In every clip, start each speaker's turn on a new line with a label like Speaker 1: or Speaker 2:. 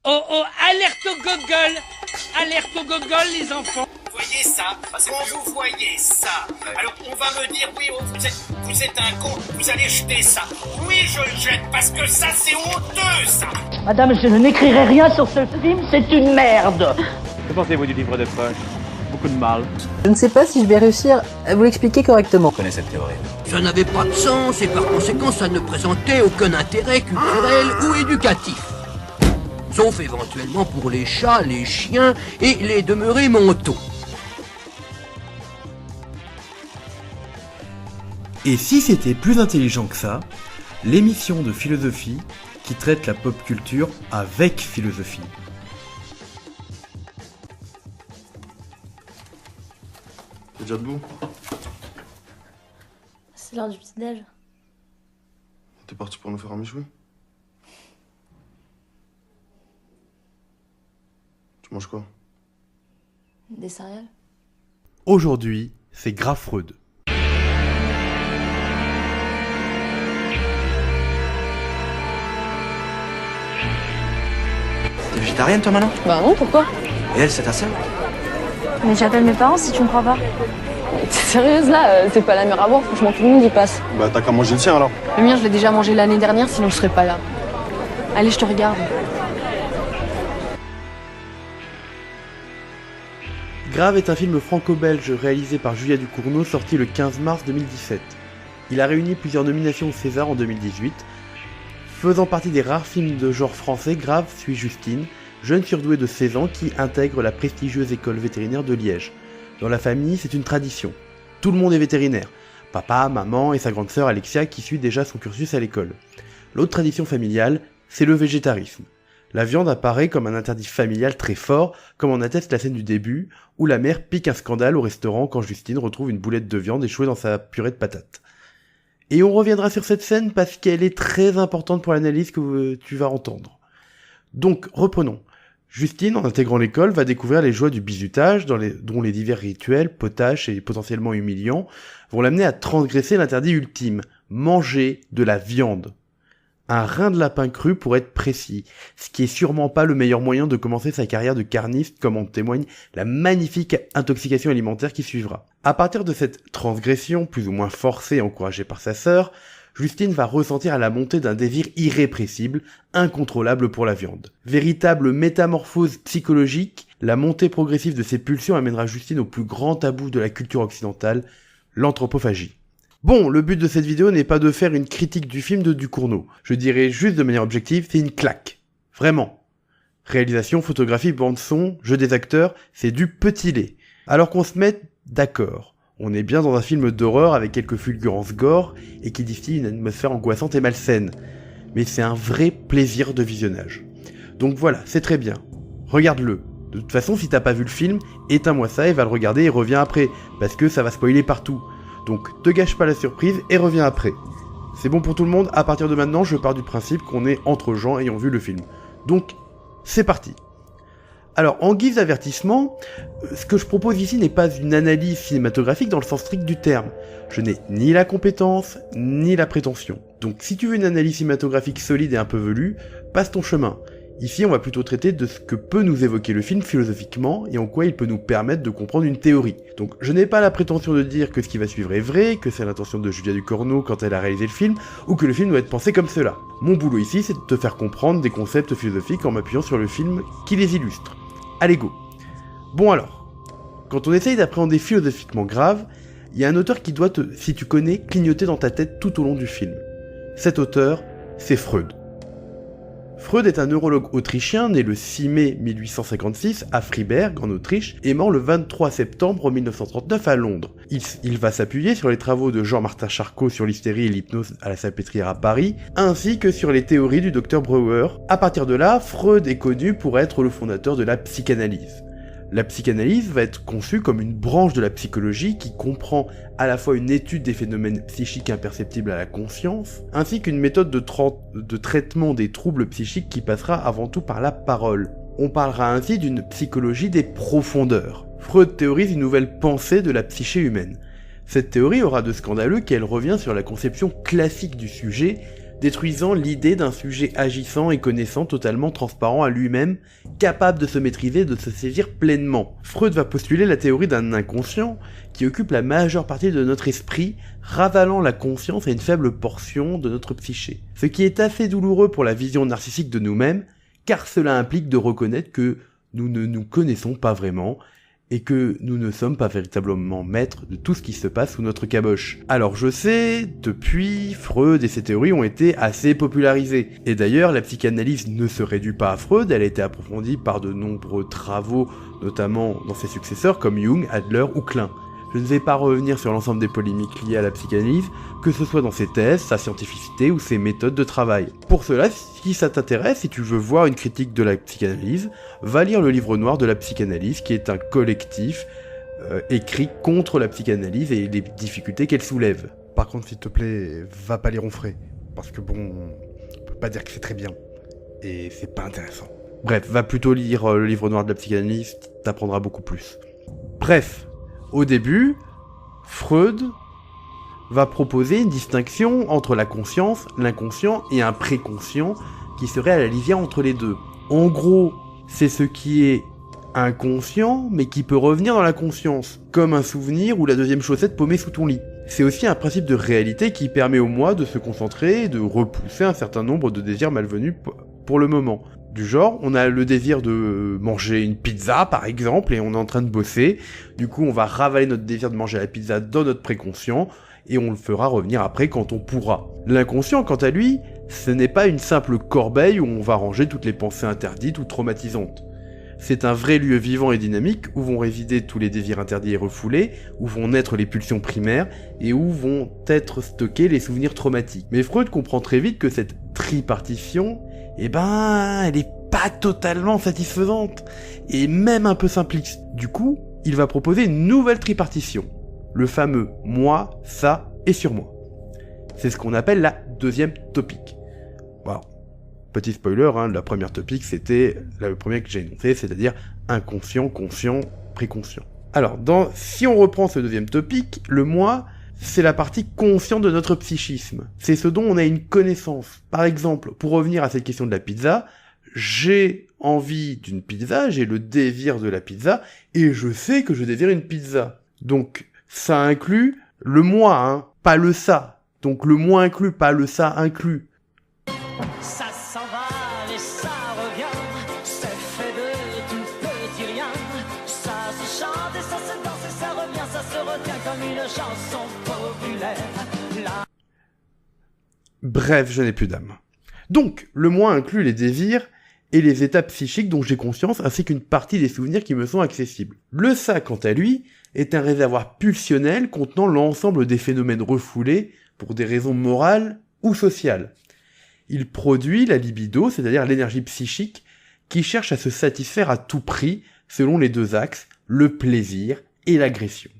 Speaker 1: Oh oh, alerte au gogol! Alerte au gogol, les enfants!
Speaker 2: Vous voyez ça? Quand vous voyez ça, alors on va me dire, oui, oh, vous êtes un con, vous allez jeter ça. Oui, je le jette, parce que ça, c'est honteux, ça!
Speaker 3: Madame, je n'écrirai rien sur ce film, c'est une merde.
Speaker 4: Que pensez-vous du livre de poche? Beaucoup de mal.
Speaker 5: Je ne sais pas si je vais réussir à vous l'expliquer correctement.
Speaker 2: Je connais cette théorie.
Speaker 6: Ça n'avait pas de sens et par conséquent ça ne présentait aucun intérêt culturel ou éducatif. Sauf éventuellement pour les chats, les chiens et les demeurés mentaux.
Speaker 7: Et si c'était plus intelligent que ça, l'émission de philosophie qui traite la pop culture avec philosophie.
Speaker 8: T'es déjà debout?
Speaker 9: C'est l'heure du petit-déj.
Speaker 8: T'es parti pour nous faire un michoui? Tu manges quoi?
Speaker 9: Des céréales.
Speaker 7: Aujourd'hui, c'est grave Freud.
Speaker 2: T'es végétarienne, toi, maintenant?
Speaker 9: Bah non, pourquoi?
Speaker 2: Et elle, c'est ta sœur?
Speaker 9: Mais j'appelle mes parents si tu me crois pas. T'es sérieuse là? C'est pas la mer à boire, franchement tout le monde y passe.
Speaker 8: Bah t'as qu'à manger le tien alors.
Speaker 9: Le mien je l'ai déjà mangé l'année dernière, sinon je serais pas là. Allez, je te regarde.
Speaker 7: Grave est un film franco-belge réalisé par Julia Ducournau sorti le 15 mars 2017. Il a réuni plusieurs nominations au César en 2018. Faisant partie des rares films de genre français, Grave suit Justine, jeune surdouée de 16 ans qui intègre la prestigieuse école vétérinaire de Liège. Dans la famille, c'est une tradition. Tout le monde est vétérinaire. Papa, maman et sa grande sœur Alexia qui suit déjà son cursus à l'école. L'autre tradition familiale, c'est le végétarisme. La viande apparaît comme un interdit familial très fort, comme en atteste la scène du début, où la mère pique un scandale au restaurant quand Justine retrouve une boulette de viande échouée dans sa purée de patates. Et on reviendra sur cette scène parce qu'elle est très importante pour l'analyse que tu vas entendre. Donc, reprenons. Justine, en intégrant l'école, va découvrir les joies du bizutage, dont les divers rituels, potaches et potentiellement humiliants, vont l'amener à transgresser l'interdit ultime, manger de la viande. Un rein de lapin cru pour être précis, ce qui est sûrement pas le meilleur moyen de commencer sa carrière de carniste comme en témoigne la magnifique intoxication alimentaire qui suivra. À partir de cette transgression, plus ou moins forcée et encouragée par sa sœur, Justine va ressentir à la montée d'un désir irrépressible, incontrôlable pour la viande. Véritable métamorphose psychologique, la montée progressive de ces pulsions amènera Justine au plus grand tabou de la culture occidentale, l'anthropophagie. Bon, le but de cette vidéo n'est pas de faire une critique du film de Ducournau. Je dirais juste de manière objective, c'est une claque. Vraiment. Réalisation, photographie, bande-son, jeu des acteurs, c'est du petit lait. Alors qu'on se mette d'accord. On est bien dans un film d'horreur avec quelques fulgurances gore et qui distille une atmosphère angoissante et malsaine. Mais c'est un vrai plaisir de visionnage. Donc voilà, c'est très bien. Regarde-le. De toute façon, si t'as pas vu le film, éteins-moi ça et va le regarder et reviens après, parce que ça va spoiler partout. Donc te gâche pas la surprise et reviens après. C'est bon pour tout le monde, à partir de maintenant, je pars du principe qu'on est entre gens ayant vu le film. Donc, c'est parti. Alors, en guise d'avertissement, ce que je propose ici n'est pas une analyse cinématographique dans le sens strict du terme. Je n'ai ni la compétence, ni la prétention. Donc si tu veux une analyse cinématographique solide et un peu velue, passe ton chemin. Ici, on va plutôt traiter de ce que peut nous évoquer le film philosophiquement et en quoi il peut nous permettre de comprendre une théorie. Donc, je n'ai pas la prétention de dire que ce qui va suivre est vrai, que c'est l'intention de Julia Ducournau quand elle a réalisé le film, ou que le film doit être pensé comme cela. Mon boulot ici, c'est de te faire comprendre des concepts philosophiques en m'appuyant sur le film qui les illustre. Allez go. Bon alors, quand on essaye d'appréhender philosophiquement Grave, il y a un auteur qui doit te, si tu connais, clignoter dans ta tête tout au long du film. Cet auteur, c'est Freud. Freud est un neurologue autrichien né le 6 mai 1856 à Fribourg, en Autriche, et mort le 23 septembre 1939 à Londres. Il va s'appuyer sur les travaux de Jean-Martin Charcot sur l'hystérie et l'hypnose à la Salpêtrière à Paris, ainsi que sur les théories du Dr Brouwer. À partir de là, Freud est connu pour être le fondateur de la psychanalyse. La psychanalyse va être conçue comme une branche de la psychologie qui comprend à la fois une étude des phénomènes psychiques imperceptibles à la conscience, ainsi qu'une méthode de traitement des troubles psychiques qui passera avant tout par la parole. On parlera ainsi d'une psychologie des profondeurs. Freud théorise une nouvelle pensée de la psyché humaine. Cette théorie aura de scandaleux qu'elle revient sur la conception classique du sujet, détruisant l'idée d'un sujet agissant et connaissant, totalement transparent à lui-même, capable de se maîtriser et de se saisir pleinement. Freud va postuler la théorie d'un inconscient qui occupe la majeure partie de notre esprit, ravalant la conscience à une faible portion de notre psyché. Ce qui est assez douloureux pour la vision narcissique de nous-mêmes, car cela implique de reconnaître que nous ne nous connaissons pas vraiment, et que nous ne sommes pas véritablement maîtres de tout ce qui se passe sous notre caboche. Alors je sais, depuis, Freud et ses théories ont été assez popularisées. Et d'ailleurs, la psychanalyse ne se réduit pas à Freud, elle a été approfondie par de nombreux travaux, notamment dans ses successeurs comme Jung, Adler ou Klein. Je ne vais pas revenir sur l'ensemble des polémiques liées à la psychanalyse, que ce soit dans ses thèses, sa scientificité ou ses méthodes de travail. Pour cela, si ça t'intéresse, si tu veux voir une critique de la psychanalyse, va lire le livre noir de la psychanalyse, qui est un collectif écrit contre la psychanalyse et les difficultés qu'elle soulève.
Speaker 10: Par contre, s'il te plaît, va pas les ronfler, parce que bon, on peut pas dire que c'est très bien, et c'est pas intéressant.
Speaker 7: Bref, va plutôt lire le livre noir de la psychanalyse, t'apprendras beaucoup plus. Bref. Au début, Freud va proposer une distinction entre la conscience, l'inconscient et un préconscient qui serait à la lisière entre les deux. En gros, c'est ce qui est inconscient mais qui peut revenir dans la conscience, comme un souvenir ou la deuxième chaussette paumée sous ton lit. C'est aussi un principe de réalité qui permet au moi de se concentrer et de repousser un certain nombre de désirs malvenus pour le moment. Du genre, on a le désir de manger une pizza, par exemple, et on est en train de bosser. Du coup, on va ravaler notre désir de manger la pizza dans notre préconscient, et on le fera revenir après quand on pourra. L'inconscient, quant à lui, ce n'est pas une simple corbeille où on va ranger toutes les pensées interdites ou traumatisantes. C'est un vrai lieu vivant et dynamique où vont résider tous les désirs interdits et refoulés, où vont naître les pulsions primaires, et où vont être stockés les souvenirs traumatiques. Mais Freud comprend très vite que cette tripartition, elle est pas totalement satisfaisante, et même un peu simpliste. Du coup, il va proposer une nouvelle tripartition. Le fameux moi, ça et surmoi. C'est ce qu'on appelle la deuxième topique. Voilà. Petit spoiler, la première topique, c'était le premier que j'ai énoncé, c'est-à-dire inconscient, conscient, préconscient. Alors, si on reprend ce deuxième topique, le moi, c'est la partie consciente de notre psychisme. C'est ce dont on a une connaissance. Par exemple, pour revenir à cette question de la pizza, j'ai envie d'une pizza, j'ai le désir de la pizza, et je sais que je désire une pizza. Donc, ça inclut le moi, pas le ça. Donc le moi inclus, pas le ça inclus.
Speaker 11: Ça s'en va et ça revient, c'est fait de tout petit rien. Ça se chante et ça se danse et ça revient, ça se retient comme une chanson populaire.
Speaker 7: Bref, je n'ai plus d'âme. Donc, le moi inclut les désirs et les états psychiques dont j'ai conscience, ainsi qu'une partie des souvenirs qui me sont accessibles. Le ça, quant à lui, est un réservoir pulsionnel contenant l'ensemble des phénomènes refoulés pour des raisons morales ou sociales. Il produit la libido, c'est-à-dire l'énergie psychique, qui cherche à se satisfaire à tout prix, selon les deux axes, le plaisir et l'agression.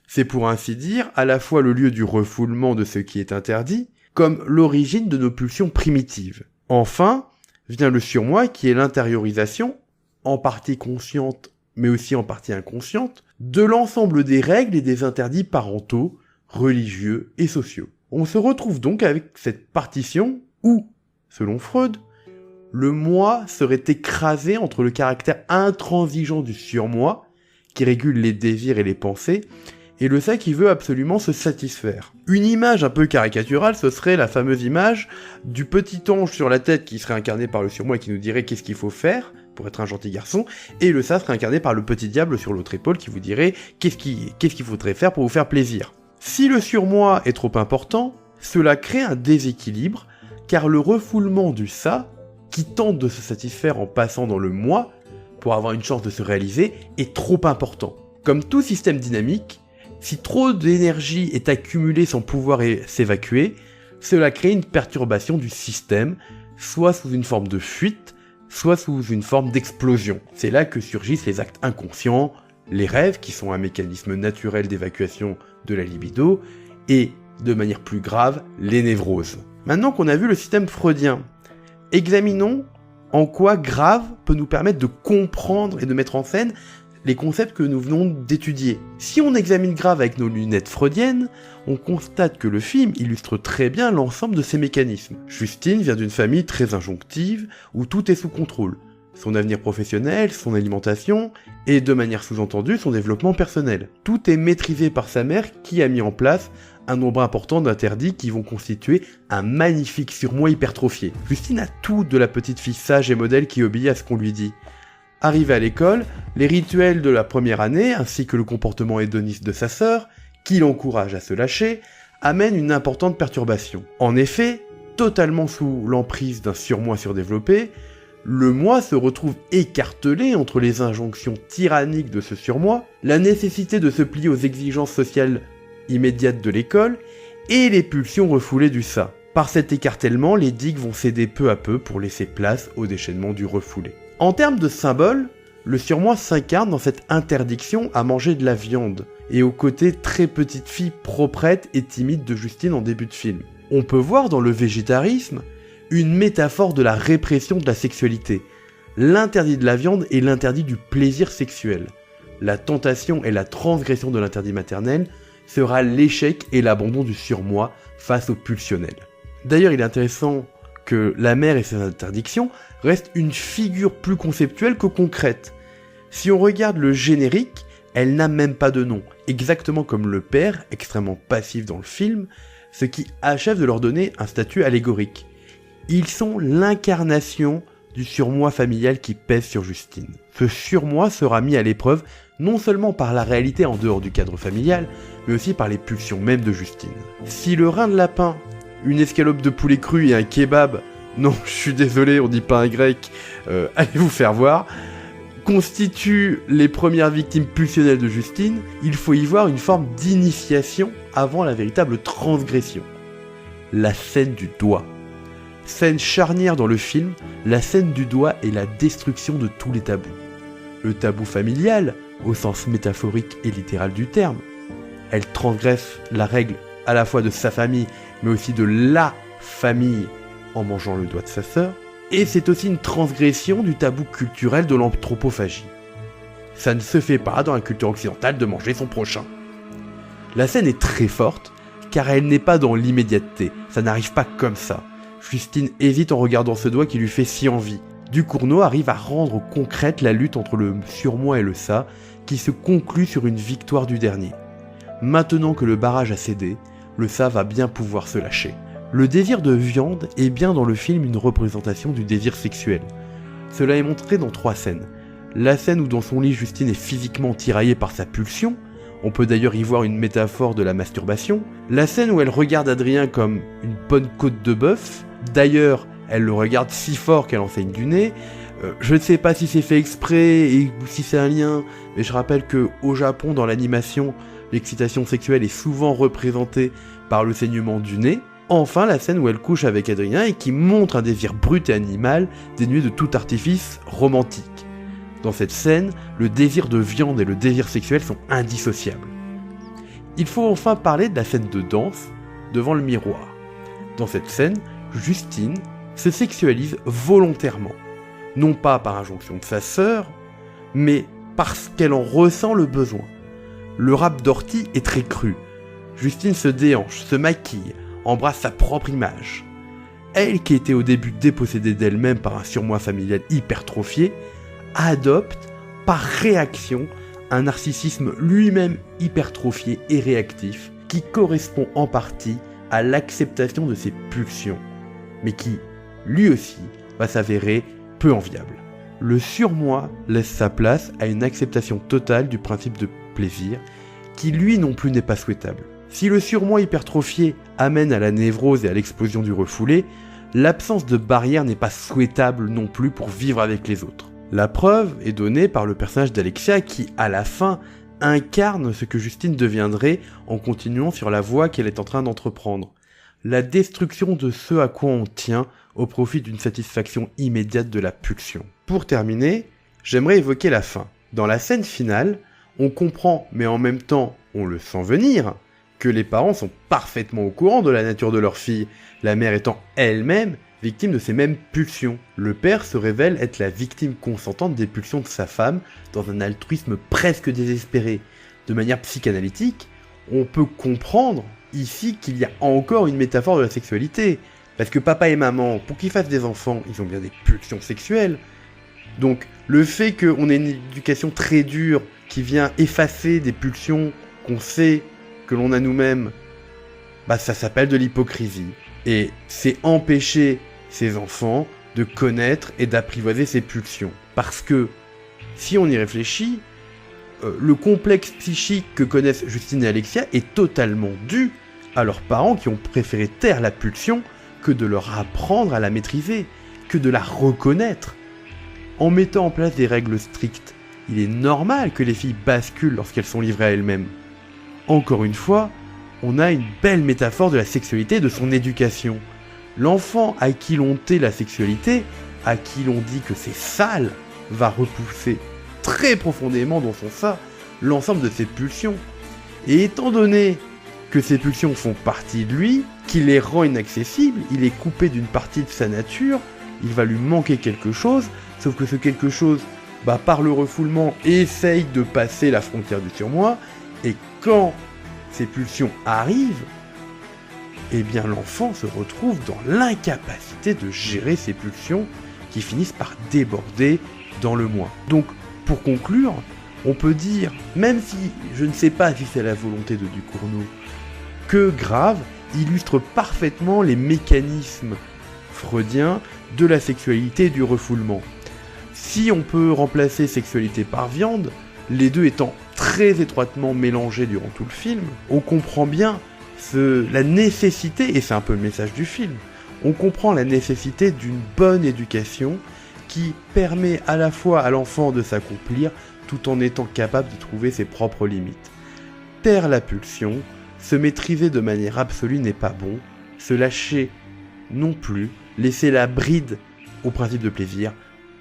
Speaker 7: C'est pour ainsi dire à la fois le lieu du refoulement de ce qui est interdit, comme l'origine de nos pulsions primitives. Enfin, vient le surmoi qui est l'intériorisation, en partie consciente mais aussi en partie inconsciente, de l'ensemble des règles et des interdits parentaux, religieux et sociaux. On se retrouve donc avec cette partition où, selon Freud, le moi serait écrasé entre le caractère intransigeant du surmoi, qui régule les désirs et les pensées, et le ça qui veut absolument se satisfaire. Une image un peu caricaturale, ce serait la fameuse image du petit ange sur la tête qui serait incarné par le surmoi et qui nous dirait qu'est-ce qu'il faut faire pour être un gentil garçon, et le ça serait incarné par le petit diable sur l'autre épaule qui vous dirait qu'est-ce qu'il faudrait faire pour vous faire plaisir. Si le surmoi est trop important, cela crée un déséquilibre, car le refoulement du ça, qui tente de se satisfaire en passant dans le moi, pour avoir une chance de se réaliser, est trop important. Comme tout système dynamique, si trop d'énergie est accumulée sans pouvoir s'évacuer, cela crée une perturbation du système, soit sous une forme de fuite, soit sous une forme d'explosion. C'est là que surgissent les actes inconscients, les rêves, qui sont un mécanisme naturel d'évacuation de la libido, et, de manière plus grave, les névroses. Maintenant qu'on a vu le système freudien, examinons en quoi grave peut nous permettre de comprendre et de mettre en scène les concepts que nous venons d'étudier. Si on examine Grave avec nos lunettes freudiennes, on constate que le film illustre très bien l'ensemble de ces mécanismes. Justine vient d'une famille très injonctive, où tout est sous contrôle. Son avenir professionnel, son alimentation, et de manière sous-entendue son développement personnel. Tout est maîtrisé par sa mère qui a mis en place un nombre important d'interdits qui vont constituer un magnifique surmoi hypertrophié. Justine a tout de la petite fille sage et modèle qui obéit à ce qu'on lui dit. Arrivée à l'école, les rituels de la première année, ainsi que le comportement hédoniste de sa sœur, qui l'encourage à se lâcher, amènent une importante perturbation. En effet, totalement sous l'emprise d'un surmoi surdéveloppé, le moi se retrouve écartelé entre les injonctions tyranniques de ce surmoi, la nécessité de se plier aux exigences sociales immédiates de l'école, et les pulsions refoulées du ça. Par cet écartèlement, les digues vont céder peu à peu pour laisser place au déchaînement du refoulé. En termes de symboles, le surmoi s'incarne dans cette interdiction à manger de la viande, et au côté très petite fille proprette et timide de Justine en début de film. On peut voir dans le végétarisme une métaphore de la répression de la sexualité, l'interdit de la viande et l'interdit du plaisir sexuel. La tentation et la transgression de l'interdit maternel sera l'échec et l'abandon du surmoi face au pulsionnel. D'ailleurs, il est intéressant que la mère et ses interdictions restent une figure plus conceptuelle que concrète. Si on regarde le générique, elle n'a même pas de nom, exactement comme le père, extrêmement passif dans le film, ce qui achève de leur donner un statut allégorique. Ils sont l'incarnation du surmoi familial qui pèse sur Justine. Ce surmoi sera mis à l'épreuve non seulement par la réalité en dehors du cadre familial, mais aussi par les pulsions même de Justine. Si le rein de lapin, une escalope de poulet cru et un kebab, non, je suis désolé, on dit pas un grec, allez vous faire voir, constituent les premières victimes pulsionnelles de Justine, il faut y voir une forme d'initiation avant la véritable transgression. La scène du doigt. Scène charnière dans le film, la scène du doigt est la destruction de tous les tabous. Le tabou familial, au sens métaphorique et littéral du terme. Elle transgresse la règle à la fois de sa famille, mais aussi de la famille en mangeant le doigt de sa sœur. Et c'est aussi une transgression du tabou culturel de l'anthropophagie. Ça ne se fait pas dans la culture occidentale de manger son prochain. La scène est très forte, car elle n'est pas dans l'immédiateté, ça n'arrive pas comme ça. Justine hésite en regardant ce doigt qui lui fait si envie. Ducournau arrive à rendre concrète la lutte entre le surmoi et le ça, qui se conclut sur une victoire du dernier. Maintenant que le barrage a cédé, le ça va bien pouvoir se lâcher. Le désir de viande est bien dans le film une représentation du désir sexuel. Cela est montré dans 3 scènes. La scène où dans son lit Justine est physiquement tiraillée par sa pulsion, on peut d'ailleurs y voir une métaphore de la masturbation. La scène où elle regarde Adrien comme une bonne côte de bœuf, d'ailleurs elle le regarde si fort qu'elle en saigne du nez. Je ne sais pas si c'est fait exprès ou si c'est un lien, mais je rappelle que au Japon, dans l'animation, l'excitation sexuelle est souvent représentée par le saignement du nez. Enfin, la scène où elle couche avec Adrien et qui montre un désir brut et animal, dénué de tout artifice romantique. Dans cette scène, le désir de viande et le désir sexuel sont indissociables. Il faut enfin parler de la scène de danse devant le miroir. Dans cette scène, Justine se sexualise volontairement, non pas par injonction de sa sœur, mais parce qu'elle en ressent le besoin. Le rap d'ortie est très cru. Justine se déhanche, se maquille, embrasse sa propre image. Elle, qui était au début dépossédée d'elle-même par un surmoi familial hypertrophié, adopte, par réaction, un narcissisme lui-même hypertrophié et réactif, qui correspond en partie à l'acceptation de ses pulsions, mais qui, lui aussi, va s'avérer peu enviable. Le surmoi laisse sa place à une acceptation totale du principe de plaisir, qui lui non plus n'est pas souhaitable. Si le surmoi hypertrophié amène à la névrose et à l'explosion du refoulé, l'absence de barrière n'est pas souhaitable non plus pour vivre avec les autres. La preuve est donnée par le personnage d'Alexia qui, à la fin, incarne ce que Justine deviendrait en continuant sur la voie qu'elle est en train d'entreprendre. La destruction de ce à quoi on tient au profit d'une satisfaction immédiate de la pulsion. Pour terminer, j'aimerais évoquer la fin. Dans la scène finale, on comprend, mais en même temps on le sent venir, que les parents sont parfaitement au courant de la nature de leur fille, la mère étant elle-même victime de ces mêmes pulsions. Le père se révèle être la victime consentante des pulsions de sa femme, dans un altruisme presque désespéré. De manière psychanalytique, on peut comprendre ici qu'il y a encore une métaphore de la sexualité, parce que papa et maman, pour qu'ils fassent des enfants, ils ont bien des pulsions sexuelles. Donc le fait qu'on ait une éducation très dure qui vient effacer des pulsions qu'on sait que l'on a nous-mêmes, bah ça s'appelle de l'hypocrisie. Et c'est empêcher ces enfants de connaître et d'apprivoiser ces pulsions. Parce que, si on y réfléchit, le complexe psychique que connaissent Justine et Alexia est totalement dû à leurs parents qui ont préféré taire la pulsion que de leur apprendre à la maîtriser, que de la reconnaître. En mettant en place des règles strictes, il est normal que les filles basculent lorsqu'elles sont livrées à elles-mêmes. Encore une fois, on a une belle métaphore de la sexualité et de son éducation. L'enfant à qui l'on tait la sexualité, à qui l'on dit que c'est sale, va repousser très profondément dans son sein l'ensemble de ses pulsions. Et étant donné que ces pulsions font partie de lui, qu'il les rend inaccessibles, il est coupé d'une partie de sa nature, il va lui manquer quelque chose, sauf que ce quelque chose, par le refoulement, essaye de passer la frontière du surmoi, et quand ces pulsions arrivent, eh bien l'enfant se retrouve dans l'incapacité de gérer ces pulsions qui finissent par déborder dans le moi. Donc, pour conclure, on peut dire, même si je ne sais pas si c'est la volonté de Ducournau, que Grave illustre parfaitement les mécanismes freudiens de la sexualité et du refoulement. Si on peut remplacer sexualité par viande, les deux étant très étroitement mélangés durant tout le film, on comprend bien la nécessité, et c'est un peu le message du film, on comprend la nécessité d'une bonne éducation qui permet à la fois à l'enfant de s'accomplir tout en étant capable de trouver ses propres limites. Taire la pulsion, se maîtriser de manière absolue n'est pas bon, se lâcher non plus, laisser la bride au principe de plaisir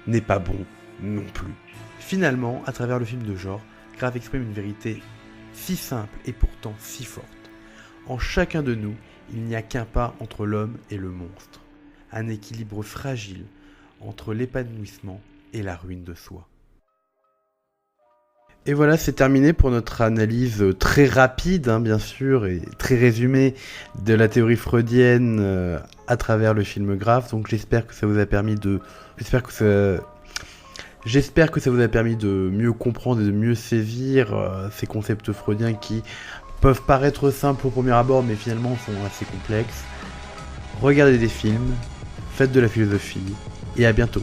Speaker 7: n'est pas bon non plus. Finalement, à travers le film de genre, Grave exprime une vérité si simple et pourtant si forte. En chacun de nous, il n'y a qu'un pas entre l'homme et le monstre, un équilibre fragile entre l'épanouissement et la ruine de soi. Et voilà, c'est terminé pour notre analyse très rapide, bien sûr, et très résumée de la théorie freudienne à travers le film Grave. Donc j'espère que ça vous a permis de mieux comprendre et de mieux saisir ces concepts freudiens qui peuvent paraître simples au premier abord, mais finalement sont assez complexes. Regardez des films, faites de la philosophie, et à bientôt.